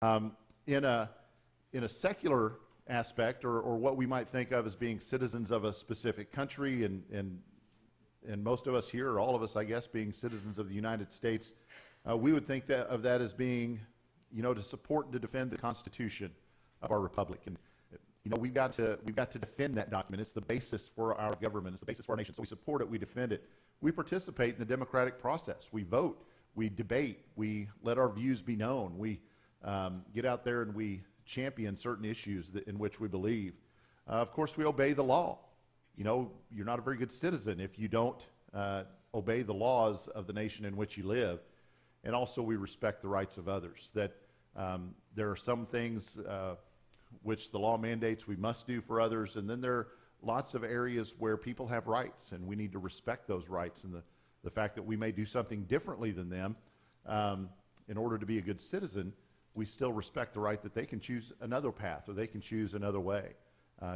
Um, in a secular aspect, or what we might think of as being citizens of a specific country, and most of us here, or all of us, I guess, being citizens of the United States, we would think of that as being, to support and to defend the Constitution of our republic. And we've got to defend that document. It's the basis for our government. It's the basis for our nation. So we support it. We defend it. We participate in the democratic process. We vote. We debate. We let our views be known. We get out there and we champion certain issues in which we believe. Of course, we obey the law. You're not a very good citizen if you don't obey the laws of the nation in which you live. And also, we respect the rights of others. That there are some things which the law mandates we must do for others, and then there are lots of areas where people have rights, and we need to respect those rights, and the fact that we may do something differently than them in order to be a good citizen, we still respect the right that they can choose another path or they can choose another way.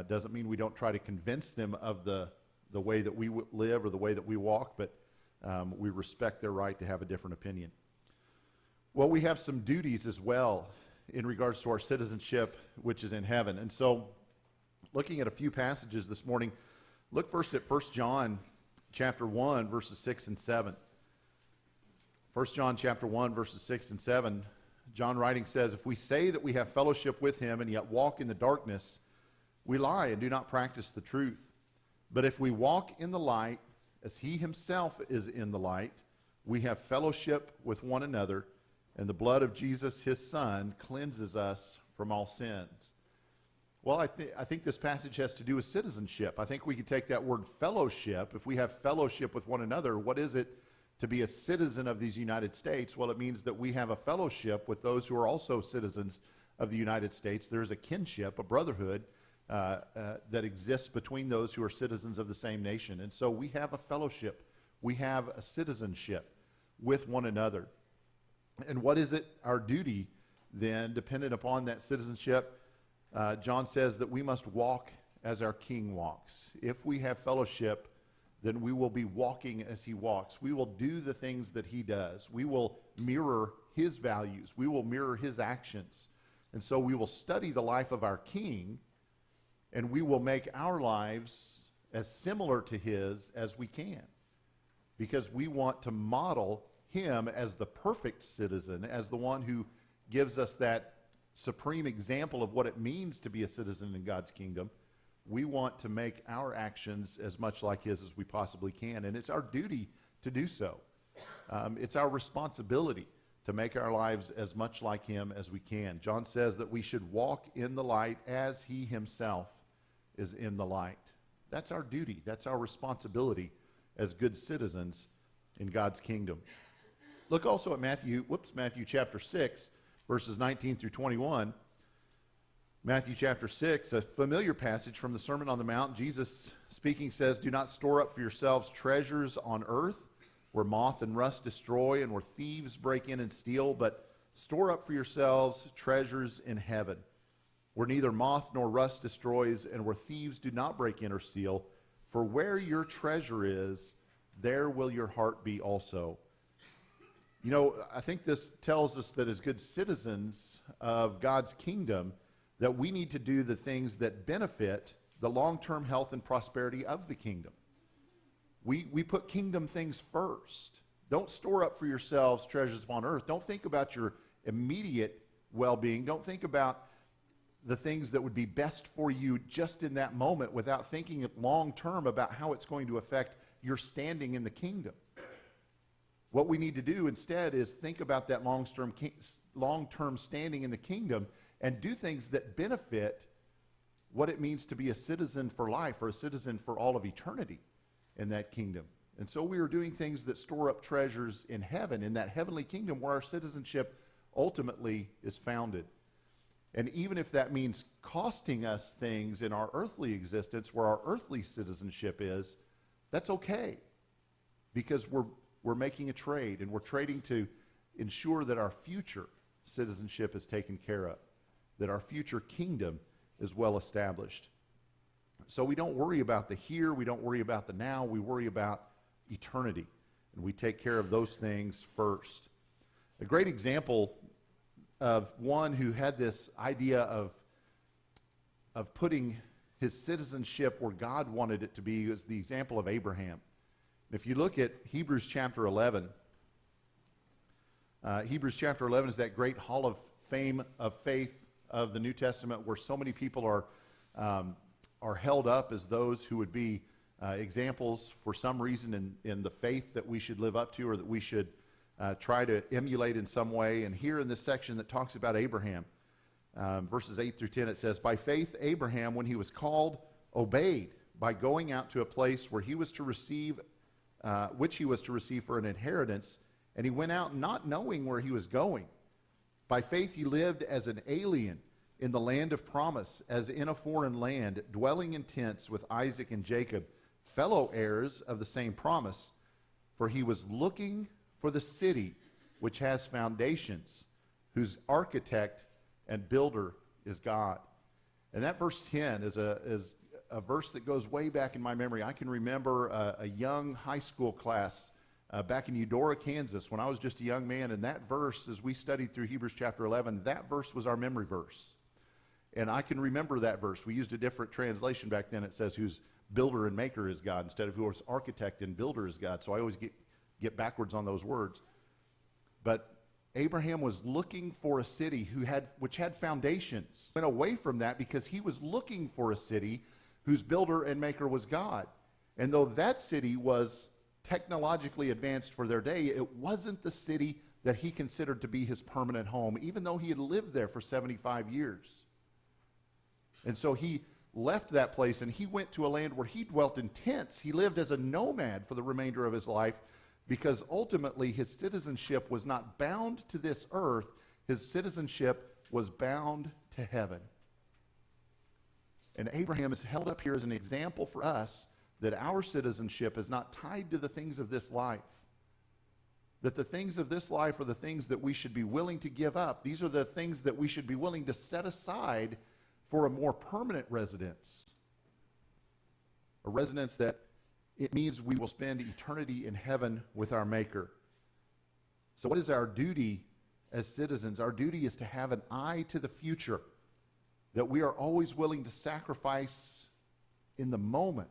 Doesn't mean we don't try to convince them of the way that we live or the way that we walk, but we respect their right to have a different opinion. Well, we have some duties as well in regards to our citizenship, which is in heaven. And so, looking at a few passages this morning, look first at 1 John chapter 1, verses 6 and 7. 1 John chapter 1, verses 6 and 7, John writing says, "If we say that we have fellowship with him and yet walk in the darkness, we lie and do not practice the truth. But if we walk in the light, as he himself is in the light, we have fellowship with one another, and the blood of Jesus, his Son, cleanses us from all sins." Well, I think this passage has to do with citizenship. I think we could take that word fellowship. If we have fellowship with one another, what is it to be a citizen of these United States? Well, it means that we have a fellowship with those who are also citizens of the United States. There's a kinship, a brotherhood that exists between those who are citizens of the same nation. And so we have a fellowship. We have a citizenship with one another. And what is it, our duty then, dependent upon that citizenship? John says that we must walk as our King walks. If we have fellowship, then we will be walking as he walks. We will do the things that he does. We will mirror his values. We will mirror his actions. And so we will study the life of our King, and we will make our lives as similar to his as we can, because we want to model him as the perfect citizen, as the one who gives us that supreme example of what it means to be a citizen in God's kingdom. We want to make our actions as much like his as we possibly can, and it's our duty to do so. It's our responsibility to make our lives as much like him as we can. John says that we should walk in the light as he himself is in the light. That's our duty. That's our responsibility as good citizens in God's kingdom. Look also at Matthew chapter 6, verses 19 through 21. Matthew chapter 6, a familiar passage from the Sermon on the Mount. Jesus speaking says, "Do not store up for yourselves treasures on earth, where moth and rust destroy and where thieves break in and steal, but store up for yourselves treasures in heaven, where neither moth nor rust destroys and where thieves do not break in or steal. For where your treasure is, there will your heart be also." I think this tells us that as good citizens of God's kingdom, that we need to do the things that benefit the long-term health and prosperity of the kingdom. We put kingdom things first. Don't store up for yourselves treasures upon earth. Don't think about your immediate well-being. Don't think about the things that would be best for you just in that moment without thinking long-term about how it's going to affect your standing in the kingdom. What we need to do instead is think about that long-term standing in the kingdom and do things that benefit what it means to be a citizen for life, or a citizen for all of eternity in that kingdom. And so we are doing things that store up treasures in heaven, in that heavenly kingdom where our citizenship ultimately is founded. And even if that means costing us things in our earthly existence where our earthly citizenship is, that's okay, because we're making a trade, and we're trading to ensure that our future citizenship is taken care of, that our future kingdom is well established. So we don't worry about the here, we don't worry about the now, we worry about eternity, and we take care of those things first. A great example of one who had this idea of putting his citizenship where God wanted it to be is the example of Abraham. If you look at Hebrews chapter 11, Hebrews chapter 11 is that great hall of fame of faith of the New Testament where so many people are held up as those who would be examples for some reason in the faith that we should live up to or that we should try to emulate in some way. And here in this section that talks about Abraham, verses 8 through 10, it says, "By faith Abraham, when he was called, obeyed by going out to a place where he was to receive, which he was to receive for an inheritance, and he went out not knowing where he was going. By faith he lived as an alien in the land of promise, as in a foreign land, dwelling in tents with Isaac and Jacob, fellow heirs of the same promise, for he was looking for the city which has foundations, whose architect and builder is God." And that verse 10 is a verse that goes way back in my memory. I can remember a young high school class back in Eudora, Kansas, when I was just a young man, and that verse, as we studied through Hebrews chapter 11, that verse was our memory verse. And I can remember that verse. We used a different translation back then. It says, "Whose builder and maker is God," instead of "whose architect and builder is God." So I always get backwards on those words. But Abraham was looking for a city which had foundations. Went away from that because he was looking for a city whose builder and maker was God. And though that city was technologically advanced for their day, it wasn't the city that he considered to be his permanent home, even though he had lived there for 75 years. And so he left that place and he went to a land where he dwelt in tents. He lived as a nomad for the remainder of his life because ultimately his citizenship was not bound to this earth. His citizenship was bound to heaven. And Abraham is held up here as an example for us that our citizenship is not tied to the things of this life. That the things of this life are the things that we should be willing to give up. These are the things that we should be willing to set aside for a more permanent residence. A residence that it means we will spend eternity in heaven with our Maker. So what is our duty as citizens? Our duty is to have an eye to the future, that we are always willing to sacrifice in the moment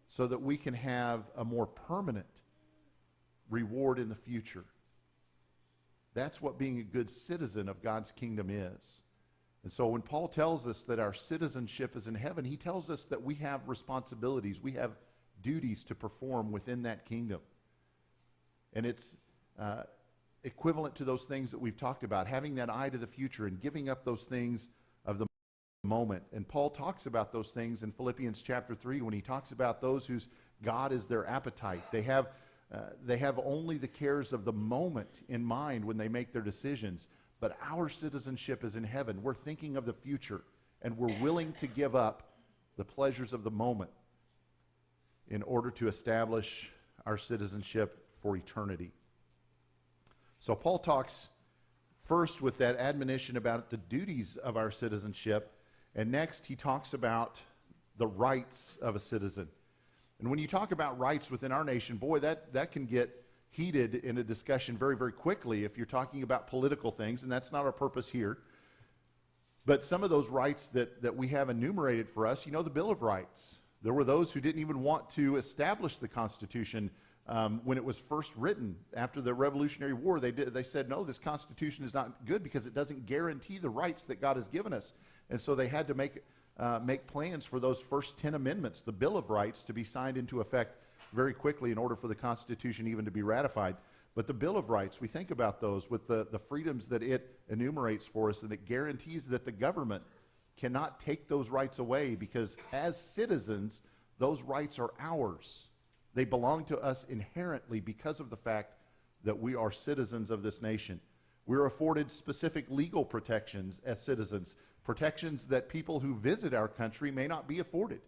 so that we can have a more permanent reward in the future. That's what being a good citizen of God's kingdom is. And so when Paul tells us that our citizenship is in heaven, he tells us that we have responsibilities, we have duties to perform within that kingdom. And it's equivalent to those things that we've talked about, having that eye to the future and giving up those things of the moment. And Paul talks about those things in Philippians chapter 3 when he talks about those whose God is their appetite. They have only the cares of the moment in mind when they make their decisions. But our citizenship is in heaven. We're thinking of the future, and we're willing to give up the pleasures of the moment in order to establish our citizenship for eternity. So Paul talks first with that admonition about the duties of our citizenship, and next he talks about the rights of a citizen. And when you talk about rights within our nation, boy, that can get heated in a discussion very, very quickly if you're talking about political things, and that's not our purpose here. But some of those rights that we have enumerated for us, the Bill of Rights. There were those who didn't even want to establish the Constitution when it was first written. After the Revolutionary War, they said, no, this Constitution is not good because it doesn't guarantee the rights that God has given us. And so they had to make plans for those first 10 amendments, the Bill of Rights, to be signed into effect very quickly in order for the Constitution even to be ratified. But the Bill of Rights, we think about those with the freedoms that it enumerates for us, and it guarantees that the government cannot take those rights away because as citizens, those rights are ours. They belong to us inherently because of the fact that we are citizens of this nation. We're afforded specific legal protections as citizens, protections that people who visit our country may not be afforded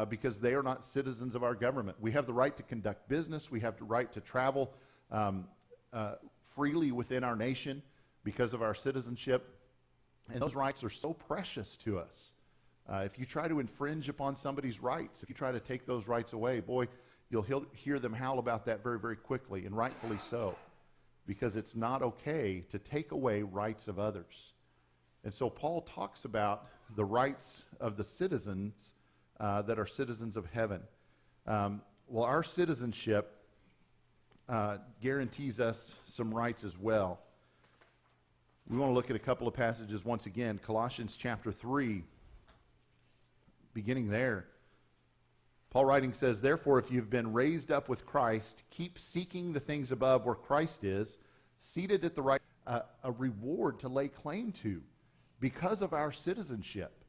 because they are not citizens of our government. We have the right to conduct business. We have the right to travel freely within our nation because of our citizenship. And those rights are so precious to us. If you try to infringe upon somebody's rights, if you try to take those rights away, boy, you'll hear them howl about that very, very quickly, and rightfully so. because it's not okay to take away rights of others. And so Paul talks about the rights of the citizens that are citizens of heaven. Well, our citizenship guarantees us some rights as well. We want to look at a couple of passages once again. Colossians chapter 3, beginning there. Paul writing says, "Therefore, if you've been raised up with Christ, keep seeking the things above where Christ is, seated at the right, a reward to lay claim to because of our citizenship,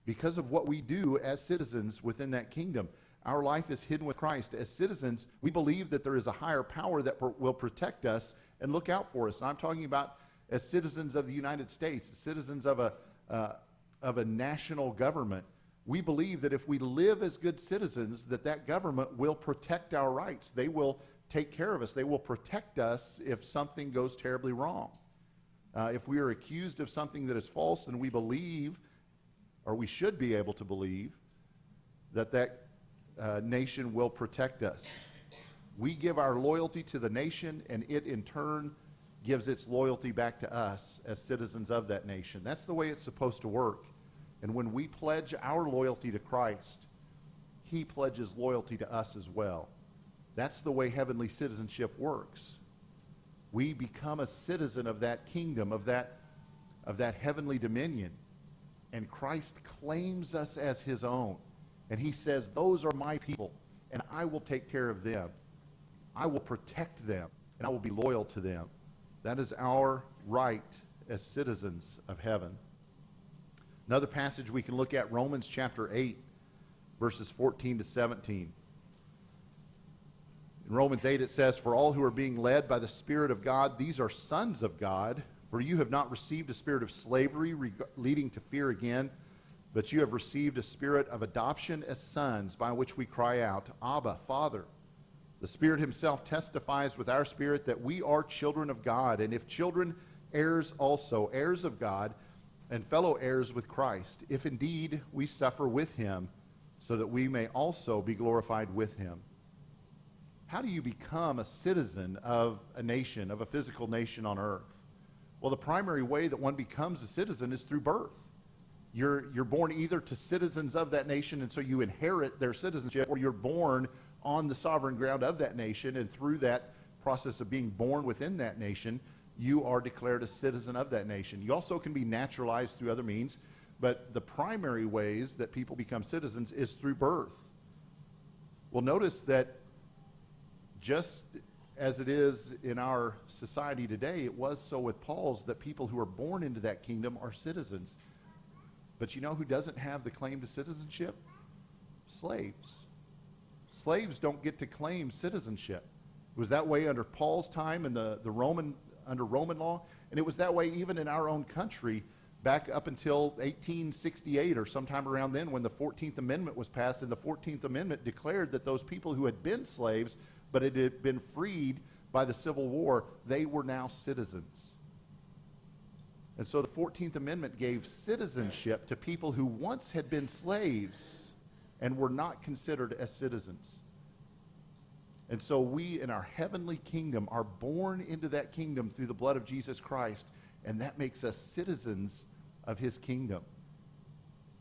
because of what we do as citizens within that kingdom. Our life is hidden with Christ. As citizens, we believe that there is a higher power that will protect us and look out for us." And I'm talking about as citizens of the United States, as citizens of a national government. We believe that if we live as good citizens, that government will protect our rights. They will take care of us. They will protect us if something goes terribly wrong. If we are accused of something that is false, then we believe, or we should be able to believe, that nation will protect us. We give our loyalty to the nation, and it in turn gives its loyalty back to us as citizens of that nation. That's the way it's supposed to work. And when we pledge our loyalty to Christ, he pledges loyalty to us as well. That's the way heavenly citizenship works. We become a citizen of that kingdom, of that heavenly dominion, and Christ claims us as his own. And he says, "Those are my people, and I will take care of them. I will protect them, and I will be loyal to them." That is our right as citizens of heaven. Another passage we can look at, Romans chapter 8, verses 14 to 17. In Romans 8 it says, "For all who are being led by the Spirit of God, these are sons of God. For you have not received a spirit of slavery leading to fear again, but you have received a spirit of adoption as sons, by which we cry out, 'Abba, Father.' The Spirit himself testifies with our spirit that we are children of God, and if children, heirs also, heirs of God, and fellow heirs with Christ, if indeed we suffer with him, so that we may also be glorified with him." How do you become a citizen of a nation, of a physical nation on earth? Well, the primary way that one becomes a citizen is through birth. You're born either to citizens of that nation, and so you inherit their citizenship, or you're born on the sovereign ground of that nation, and through that process of being born within that nation, you are declared a citizen of that nation. You also can be naturalized through other means, but the primary ways that people become citizens is through birth. Well, notice that just as it is in our society today, it was so with Paul's, that people who are born into that kingdom are citizens. But you know who doesn't have the claim to citizenship? Slaves. Slaves don't get to claim citizenship. It was that way under Paul's time and under Roman law, and it was that way even in our own country back up until 1868 or sometime around then, when the 14th Amendment was passed, and the 14th Amendment declared that those people who had been slaves but had been freed by the Civil War, they were now citizens. And so the 14th Amendment gave citizenship to people who once had been slaves and were not considered as citizens. And so we in our heavenly kingdom are born into that kingdom through the blood of Jesus Christ, and that makes us citizens of his kingdom.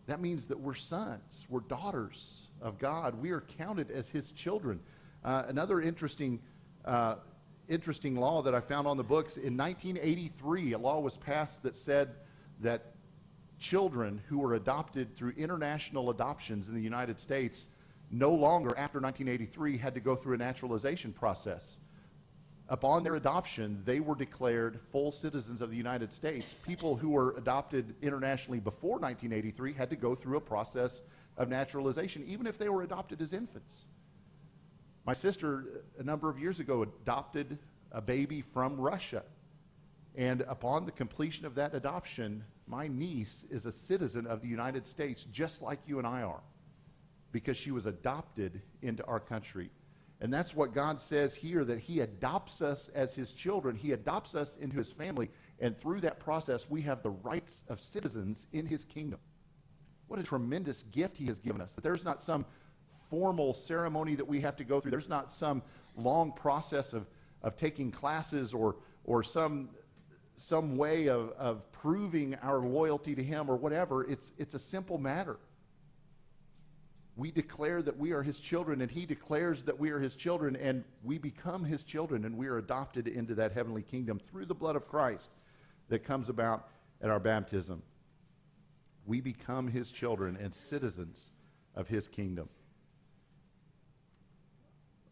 That means that we're sons, we're daughters of God. We are counted as his children. Another interesting law that I found on the books, in 1983, a law was passed that said that children who were adopted through international adoptions in the United States no longer, after 1983, had to go through a naturalization process. Upon their adoption, they were declared full citizens of the United States. People who were adopted internationally before 1983 had to go through a process of naturalization, even if they were adopted as infants. My sister, a number of years ago, adopted a baby from Russia. And upon the completion of that adoption, my niece is a citizen of the United States, just like you and I are, because she was adopted into our country. And that's what God says here, that he adopts us as his children. He adopts us into his family, and through that process, we have the rights of citizens in his kingdom. What a tremendous gift he has given us, that there's not some formal ceremony that we have to go through. There's not some long process of taking classes or some way of proving our loyalty to him or whatever. It's a simple matter. We declare that we are his children, and he declares that we are his children, and we become his children, and we are adopted into that heavenly kingdom through the blood of Christ that comes about at our baptism. We become his children and citizens of his kingdom.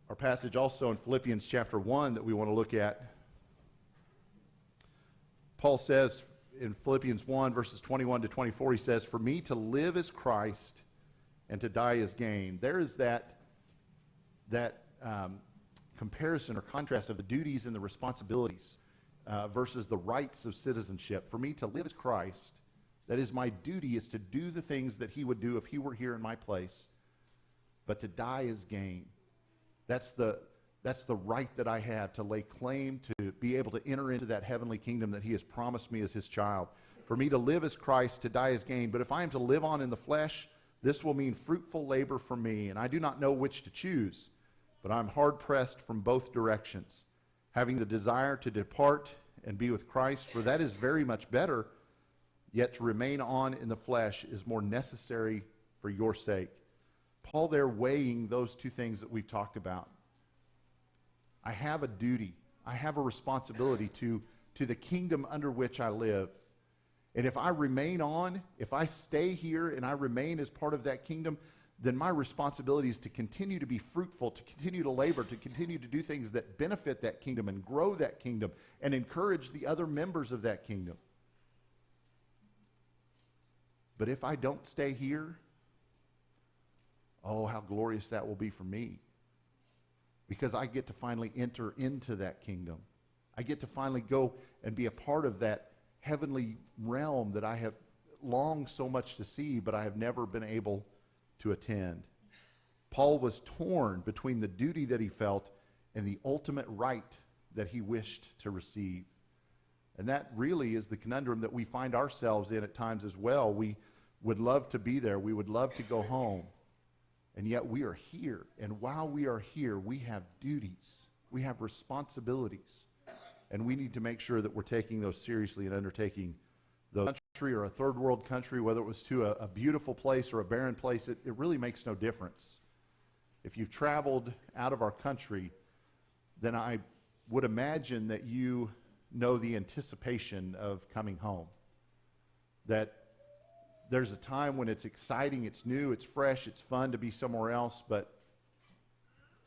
Our passage also in Philippians chapter 1 that we want to look at, Paul says in Philippians 1 verses 21 to 24, he says, "For me to live is Christ, and to die is gain." There is that comparison or contrast of the duties and the responsibilities versus the rights of citizenship. For me to live is Christ. That is, my duty is to do the things that he would do if he were here in my place. But to die is gain. That's the right that I have to lay claim to be able to enter into that heavenly kingdom that he has promised me as his child. For me to live is Christ, to die is gain. But if I am to live on in the flesh, this will mean fruitful labor for me, and I do not know which to choose, but I'm hard-pressed from both directions, having the desire to depart and be with Christ, for that is very much better, yet to remain on in the flesh is more necessary for your sake. Paul there weighing those two things that we've talked about. I have a duty, I have a responsibility to the kingdom under which I live. And if I remain on, if I stay here and I remain as part of that kingdom, then my responsibility is to continue to be fruitful, to continue to labor, to continue to do things that benefit that kingdom and grow that kingdom and encourage the other members of that kingdom. But if I don't stay here, oh, how glorious that will be for me. Because I get to finally enter into that kingdom. I get to finally go and be a part of that heavenly realm that I have longed so much to see, but I have never been able to attend. Paul was torn between the duty that he felt and the ultimate right that he wished to receive. And that really is the conundrum that we find ourselves in at times as well. We would love to be there. We would love to go home. And yet we are here. And while we are here, we have duties. We have responsibilities. And we need to make sure that we're taking those seriously and undertaking those. Country or a third world country, whether it was to a beautiful place or a barren place, it really makes no difference. If you've traveled out of our country, then I would imagine that you know the anticipation of coming home. That there's a time when it's exciting, it's new, it's fresh, it's fun to be somewhere else, but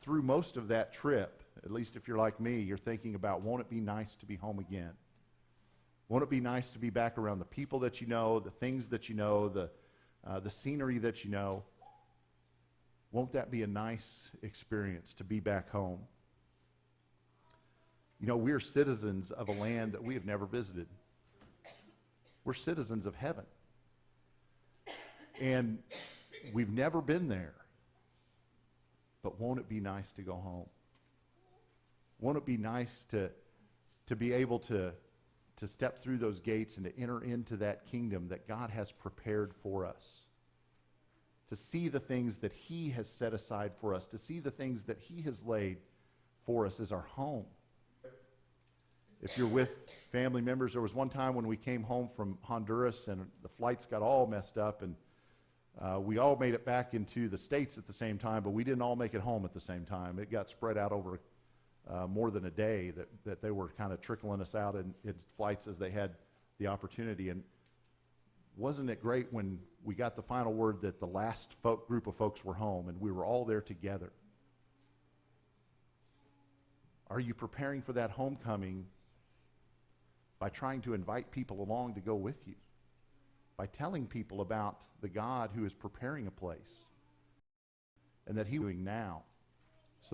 through most of that trip, at least if you're like me, you're thinking about, won't it be nice to be home again? Won't it be nice to be back around the people that you know, the things that you know, the scenery that you know? Won't that be a nice experience to be back home? You know, we're citizens of a land that we have never visited. We're citizens of heaven. And we've never been there. But won't it be nice to go home? Won't it be nice to be able to step through those gates and to enter into that kingdom that God has prepared for us? To see the things that he has set aside for us, to see the things that he has laid for us as our home. If you're with family members, there was one time when we came home from Honduras and the flights got all messed up, and we all made it back into the States at the same time, but we didn't all make it home at the same time. It got spread out over more than a day that they were kind of trickling us out in flights as they had the opportunity. And wasn't it great when we got the final word that the last group of folks were home and we were all there together? Are you preparing for that homecoming by trying to invite people along to go with you? By telling people about the God who is preparing a place and that he is doing now?